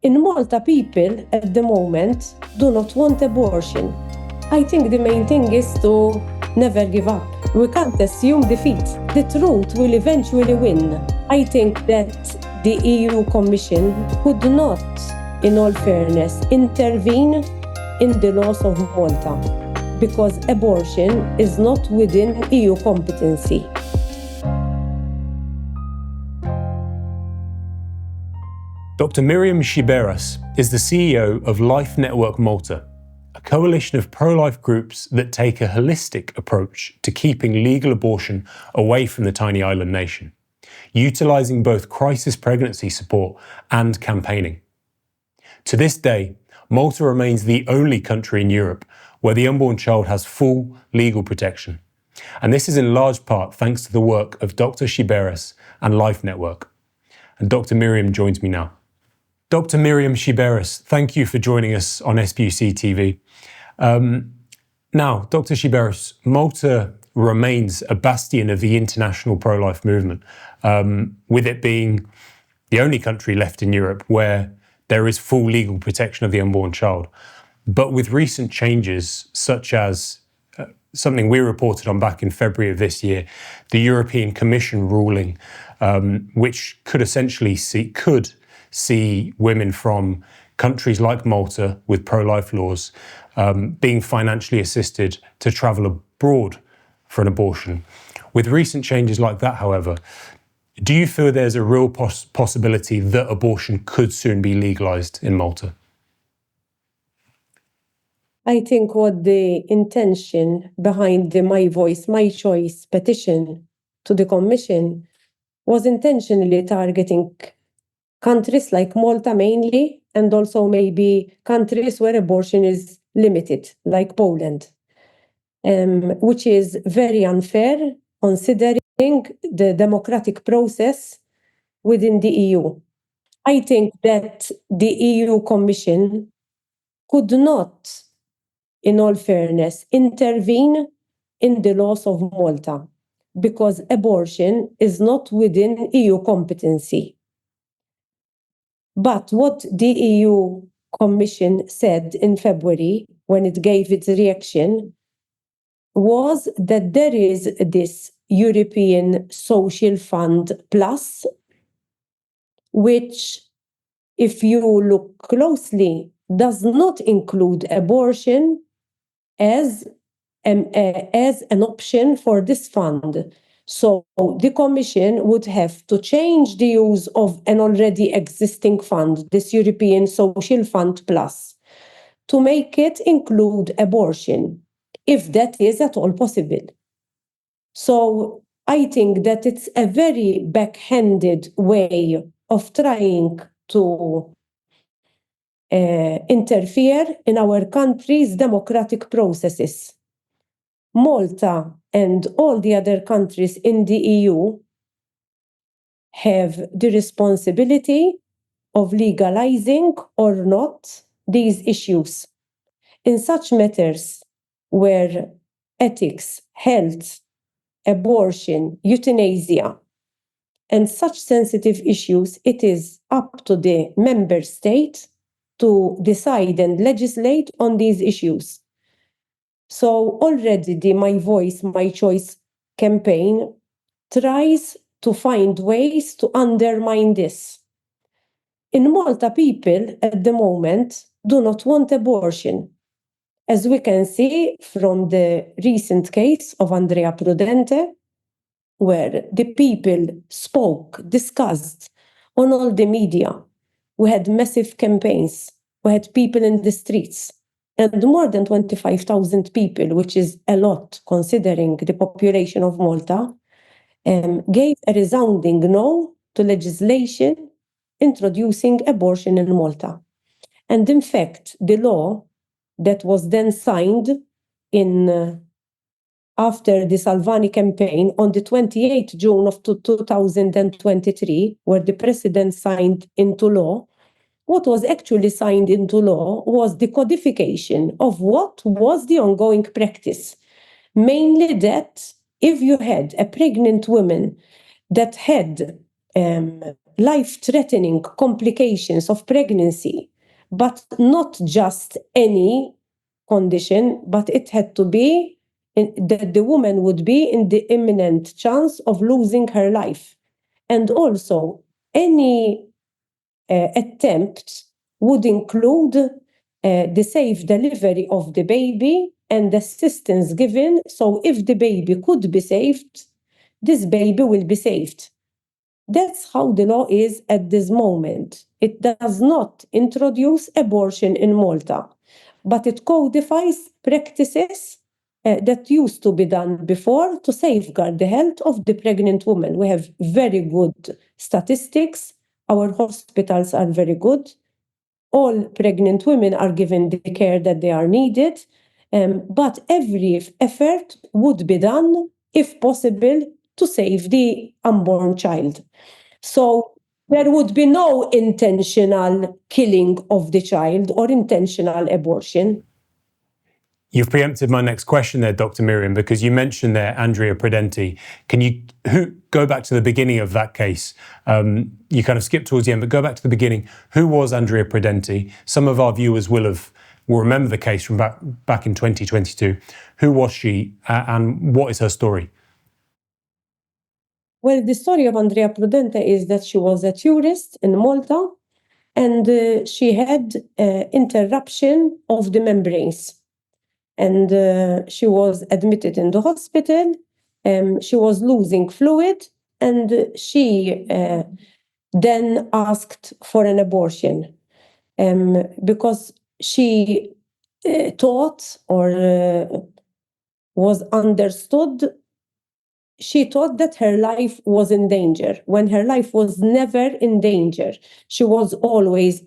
In Malta, people at the moment do not want abortion. I think the main thing is to never give up. We can't assume defeat. The truth will eventually win. I think that the EU Commission could not, in all fairness, intervene in the laws of Malta because abortion is not within EU competency. Dr Miriam Sciberras is the CEO of Life Network Malta, a coalition of pro-life groups that take a holistic approach to keeping legal abortion away from the tiny island nation, utilising both crisis pregnancy support and campaigning. To this day, Malta remains the only country in Europe where the unborn child has full legal protection. And this is in large part thanks to the work of Dr Sciberras and Life Network. And Dr Miriam joins me now. Dr Miriam Sciberras, thank you for joining us on SPUCTV. Now, Dr Sciberras, Malta remains a bastion of the international pro-life movement, with it being the only country left in Europe where there is full legal protection of the unborn child. But with recent changes, such as something we reported on back in February of this year, the European Commission ruling, which could essentially see women from countries like Malta with pro-life laws being financially assisted to travel abroad for an abortion. With recent changes like that, however, do you feel there's a real possibility that abortion could soon be legalised in Malta? I think what the intention behind the My Voice, My Choice petition to the Commission was intentionally targeting countries like Malta mainly, and also maybe countries where abortion is limited, like Poland, which is very unfair considering the democratic process within the EU. I think that the EU Commission could not, in all fairness, intervene in the laws of Malta because abortion is not within EU competency. But what the EU Commission said in February, when it gave its reaction, was that there is this European Social Fund Plus, which, if you look closely, does not include abortion as an option for this fund. So the Commission would have to change the use of an already existing fund, this European Social Fund Plus, to make it include abortion, if that is at all possible. So I think that it's a very backhanded way of trying to interfere in our country's democratic processes. Malta and all the other countries in the EU have the responsibility of legalizing or not these issues. In such matters where ethics, health, abortion, euthanasia, and such sensitive issues, it is up to the member state to decide and legislate on these issues. So already the My Voice, My Choice campaign tries to find ways to undermine this. In Malta, people at the moment do not want abortion. As we can see from the recent case of Andrea Prudente, where the people spoke, discussed on all the media. We had massive campaigns. We had people in the streets. And more than 25,000 people, which is a lot considering the population of Malta, gave a resounding no to legislation introducing abortion in Malta. And in fact, the law that was then signed after the Salvini campaign on the 28th June of 2023, where the president signed into law, what was actually signed into law was the codification of what was the ongoing practice. Mainly that if you had a pregnant woman that had life-threatening complications of pregnancy, but not just any condition, but it had to be that the woman would be in the imminent chance of losing her life. And also, any attempt would include the safe delivery of the baby and assistance given. So if the baby could be saved, this baby will be saved. That's how the law is at this moment. It does not introduce abortion in Malta, but it codifies practices that used to be done before to safeguard the health of the pregnant woman. We have very good statistics. Our hospitals are very good. All pregnant women are given the care that they are needed, but every effort would be done, if possible, to save the unborn child. So there would be no intentional killing of the child or intentional abortion. You've preempted my next question there, Dr. Miriam, because you mentioned there Andrea Prudente. Can you go back to the beginning of that case? You kind of skipped towards the end, but go back to the beginning. Who was Andrea Prudente? Some of our viewers will remember the case from back in 2022. Who was she, and what is her story? Well, the story of Andrea Prudente is that she was a tourist in Malta, and she had interruption of the membranes. And she was admitted in the hospital. She was losing fluid, and she then asked for an abortion because she thought or was understood. She thought that her life was in danger when her life was never in danger. She was always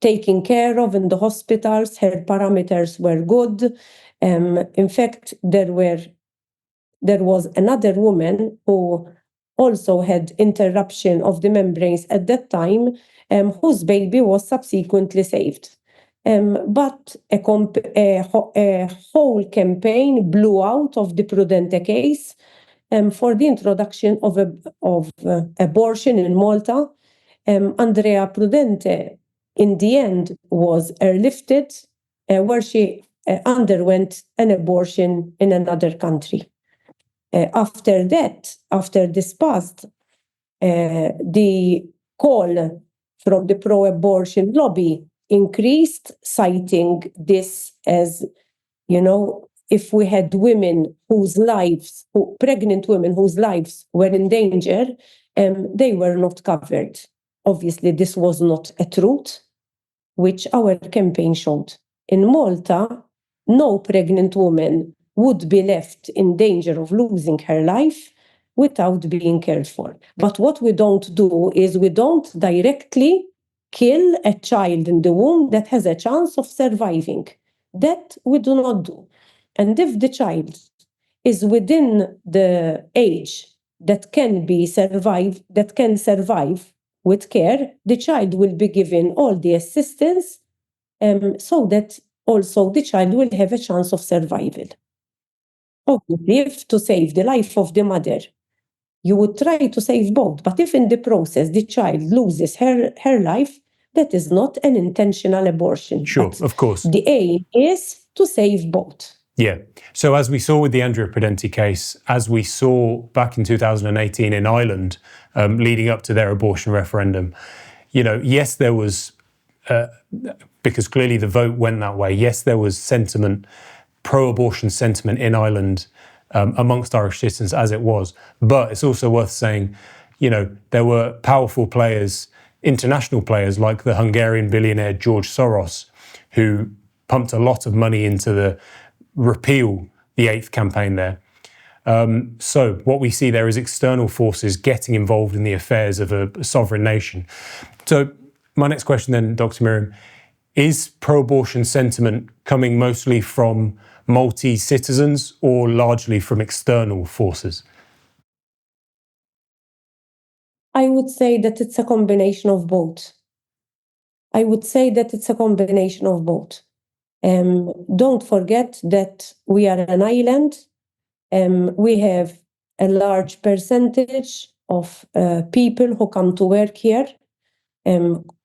taken care of in the hospitals. Her parameters were good. In fact, there was another woman who also had interruption of the membranes at that time, whose baby was subsequently saved. But a whole campaign blew out of the Prudente case for the introduction of abortion in Malta. Andrea Prudente, in the end, was airlifted, where she underwent an abortion in another country. After this passed, the call from the pro-abortion lobby increased, citing this as, if we had pregnant women whose lives were in danger, they were not covered. Obviously, this was not a truth, which our campaign showed. In Malta, no pregnant woman would be left in danger of losing her life without being cared for. But what we don't do is we don't directly kill a child in the womb that has a chance of surviving. That we do not do. And if the child is within the age that can survive with care, the child will be given all the assistance so that also the child will have a chance of survival. Obviously, if to save the life of the mother, you would try to save both. But if in the process the child loses her life, that is not an intentional abortion. Sure, but of course. The aim is to save both. Yeah. So as we saw with the Andrea Prudente case, as we saw back in 2018 in Ireland, leading up to their abortion referendum, yes, there was, because clearly the vote went that way, yes, there was sentiment, pro-abortion sentiment in Ireland amongst Irish citizens as it was. But it's also worth saying, there were powerful players, international players like the Hungarian billionaire George Soros, who pumped a lot of money into the repeal the 8th campaign there. So what we see there is external forces getting involved in the affairs of a sovereign nation. So my next question then, Dr. Miriam, is pro-abortion sentiment coming mostly from Maltese citizens or largely from external forces? I would say that it's a combination of both. Don't forget that we are an island. We have a large percentage of people who come to work here,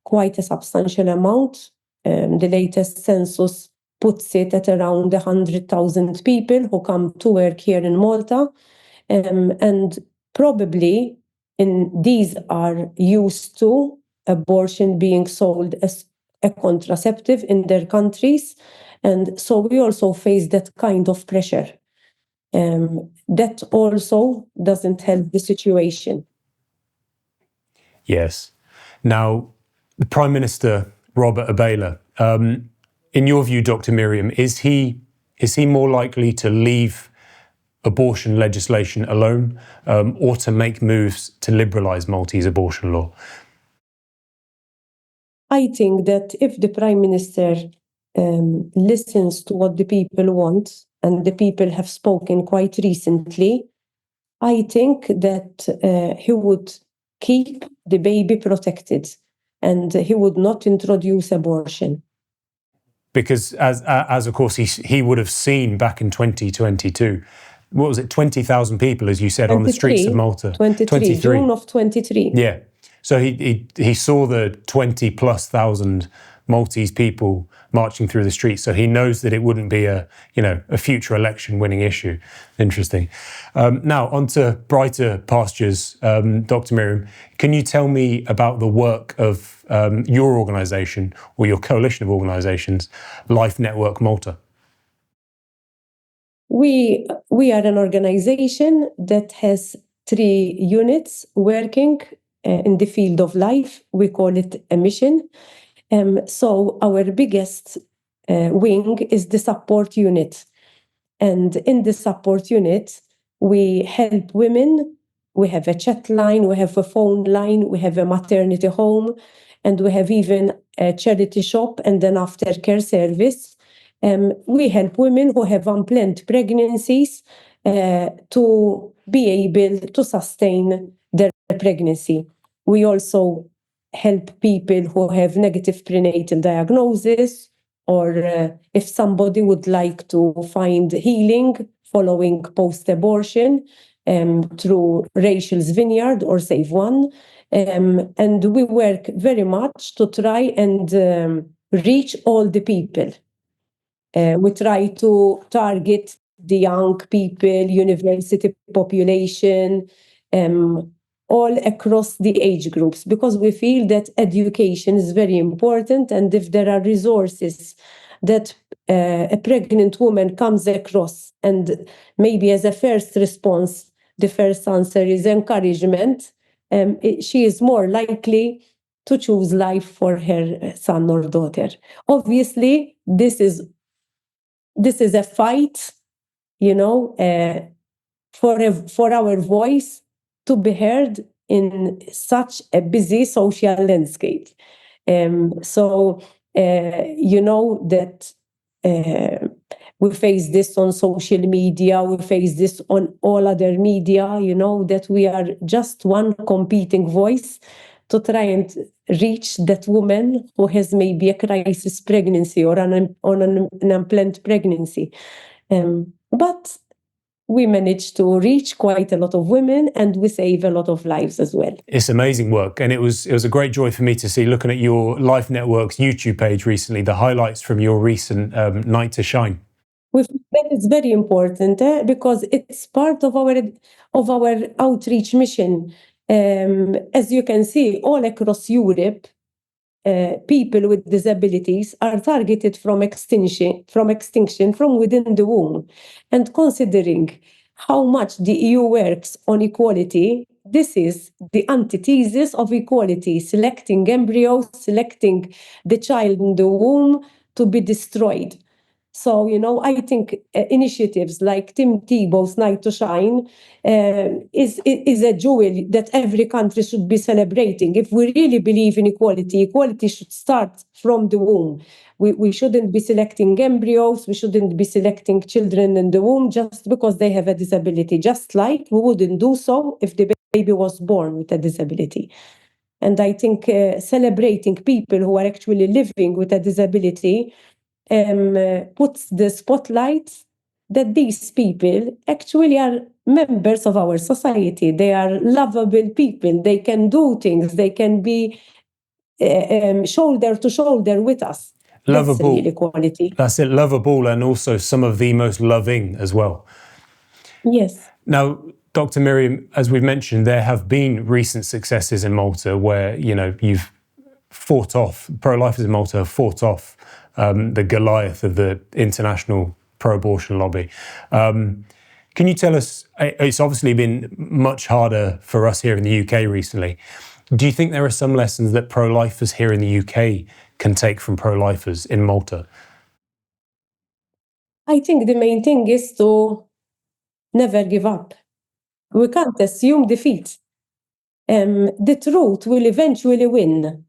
quite a substantial amount. The latest census puts it at around 100,000 people who come to work here in Malta. And probably these are used to abortion being sold as a contraceptive in their countries. And so we also face that kind of pressure. That also doesn't help the situation. Yes. Now, the Prime Minister, Robert Abela, in your view, Dr. Miriam, is he more likely to leave abortion legislation alone or to make moves to liberalise Maltese abortion law? I think that if the Prime Minister listens to what the people want, and the people have spoken quite recently, I think that he would keep the baby protected and he would not introduce abortion. Because as of course he would have seen back in 2022, what was it, 20,000 people, as you said, on the streets of Malta? 23, June of 23. Yeah. So he saw the 20,000+ Maltese people marching through the streets. So he knows that it wouldn't be a future election winning issue. Interesting. Now on to brighter pastures, Dr. Miriam. Can you tell me about the work of your organisation or your coalition of organisations, Life Network Malta? We are an organisation that has 3 units working in the field of life. We call it a mission. So our biggest wing is the support unit. And in the support unit, we help women. We have a chat line, we have a phone line, we have a maternity home, and we have even a charity shop and an aftercare service. We help women who have unplanned pregnancies to be able to sustain their pregnancy. We also help people who have negative prenatal diagnosis, or if somebody would like to find healing following post-abortion through Rachel's Vineyard or Save One. And we work very much to try and reach all the people. We try to target the young people, university population, all across the age groups, because we feel that education is very important. And if there are resources that a pregnant woman comes across, and maybe as a first response, the first answer is encouragement, she is more likely to choose life for her son or daughter. Obviously, this is a fight, for our voice to be heard in such a busy social landscape. So you know that we face this on social media, we face this on all other media, that we are just one competing voice to try and reach that woman who has maybe a crisis pregnancy or an unplanned pregnancy. But we managed to reach quite a lot of women, and we save a lot of lives as well. It's amazing work, and it was a great joy for me to see, looking at your Life Network's YouTube page recently, the highlights from your recent Night to Shine. That is very important because it's part of our outreach mission. As you can see, all across Europe, people with disabilities are targeted from extinction from within the womb. And considering how much the EU works on equality, this is the antithesis of equality, selecting embryos, selecting the child in the womb to be destroyed. So, I think initiatives like Tim Tebow's Night to Shine is a jewel that every country should be celebrating. If we really believe in equality, equality should start from the womb. We shouldn't be selecting embryos, we shouldn't be selecting children in the womb just because they have a disability, just like we wouldn't do so if the baby was born with a disability. And I think celebrating people who are actually living with a disability puts the spotlight that these people actually are members of our society. They are lovable people. They can do things. They can be shoulder to shoulder with us. That's Lovable. real equality. That's it, lovable, and also some of the most loving as well. Yes. Now, Dr. Miriam, as we've mentioned, there have been recent successes in Malta where, you've fought off, pro-lifers in Malta have fought off the Goliath of the international pro-abortion lobby. Can you tell us, it's obviously been much harder for us here in the UK recently. Do you think there are some lessons that pro-lifers here in the UK can take from pro-lifers in Malta? I think the main thing is to never give up. We can't assume defeat. The truth will eventually win,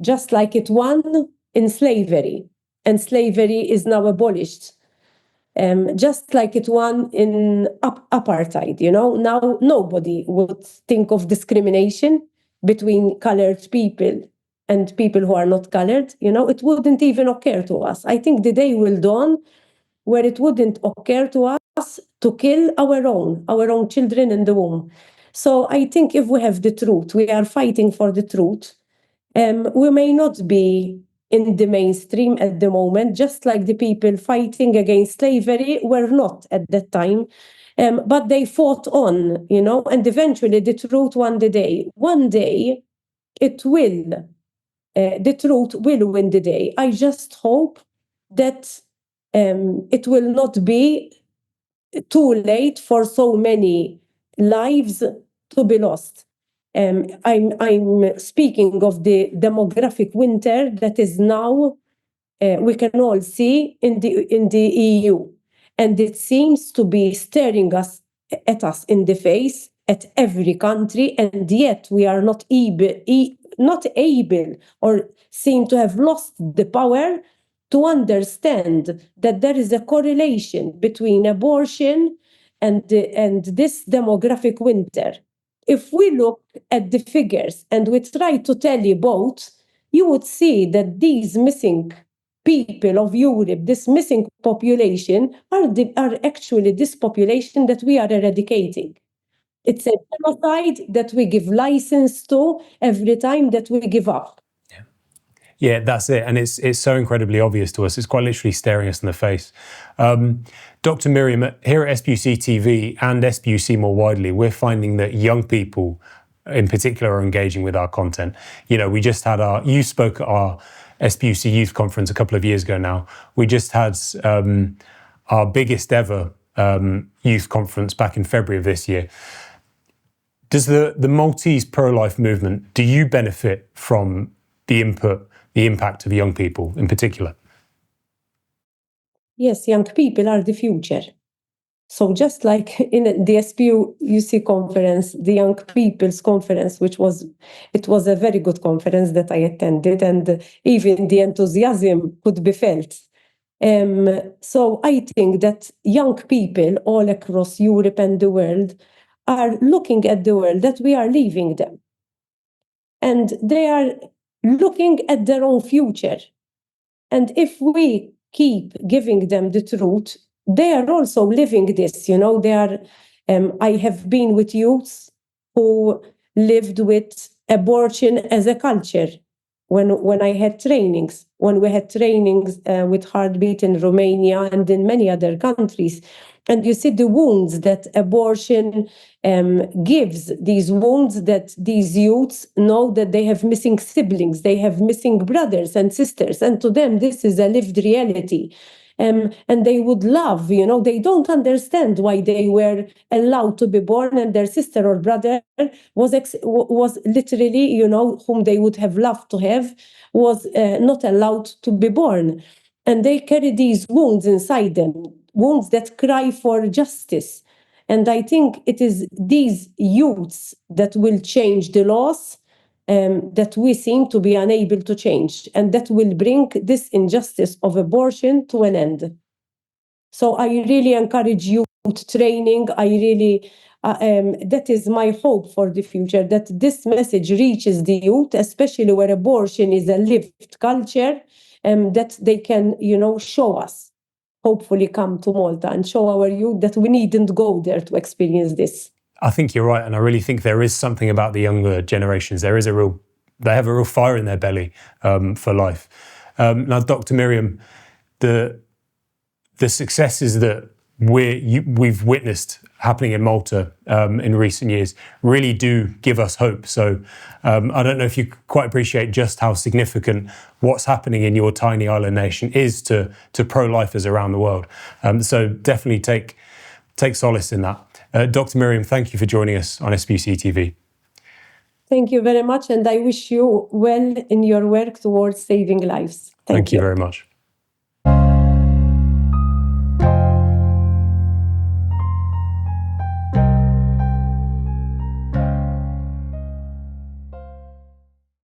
just like it won in slavery, and slavery is now abolished. Just like it won in apartheid, now nobody would think of discrimination between colored people and people who are not colored. It wouldn't even occur to us. I think the day will dawn where it wouldn't occur to us to kill our own children in the womb. So I think if we have the truth, we are fighting for the truth. We may not be in the mainstream at the moment, just like the people fighting against slavery were not at that time. But they fought on, and eventually the truth won the day. One day it will, the truth will win the day. I just hope that it will not be too late for so many lives to be lost. I'm speaking of the demographic winter that is now we can all see in the EU, and it seems to be staring us at us in the face at every country, and yet we are not able or seem to have lost the power to understand that there is a correlation between abortion and this demographic winter. If we look at the figures and we try to tally both, you would see that these missing people of Europe, this missing population, are actually this population that we are eradicating. It's a genocide that we give license to every time that we give up. Yeah, that's it. And it's so incredibly obvious to us. It's quite literally staring us in the face. Dr. Miriam, here at SPUCTV and SPUC more widely, we're finding that young people in particular are engaging with our content. We just had you spoke at our SPUC Youth Conference a couple of years ago now. We just had our biggest ever youth conference back in February of this year. Does the Maltese pro-life movement, do you benefit from the impact of young people in particular? Yes, young people are the future. So just like in the SPUC conference, the Young People's Conference, it was a very good conference that I attended, and even the enthusiasm could be felt. So I think that young people all across Europe and the world are looking at the world that we are leaving them. And they are looking at their own future. And if we keep giving them the truth, they are also living this, they are, I have been with youths who lived with abortion as a culture. When I had trainings, when we had trainings with Heartbeat in Romania and in many other countries, and you see the wounds that abortion gives, these wounds that these youths know that they have missing siblings, they have missing brothers and sisters, and to them this is a lived reality. And they would love, they don't understand why they were allowed to be born and their sister or brother was literally, whom they would have loved to have, was not allowed to be born. And they carry these wounds inside them, wounds that cry for justice. And I think it is these youths that will change the laws that we seem to be unable to change, and that will bring this injustice of abortion to an end. So I really encourage youth training. That is my hope for the future, that this message reaches the youth, especially where abortion is a lived culture, that they can, show us hopefully come to Malta and show our youth that we needn't go there to experience this. I think you're right, and I really think there is something about the younger generations. They have a real fire in their belly for life. Now, Dr. Miriam, the successes that we've witnessed happening in Malta in recent years really do give us hope. So I don't know if you quite appreciate just how significant what's happening in your tiny island nation is to pro-lifers around the world. So definitely take solace in that. Dr. Miriam, thank you for joining us on SPUCTV. Thank you very much, and I wish you well in your work towards saving lives. Thank you very much.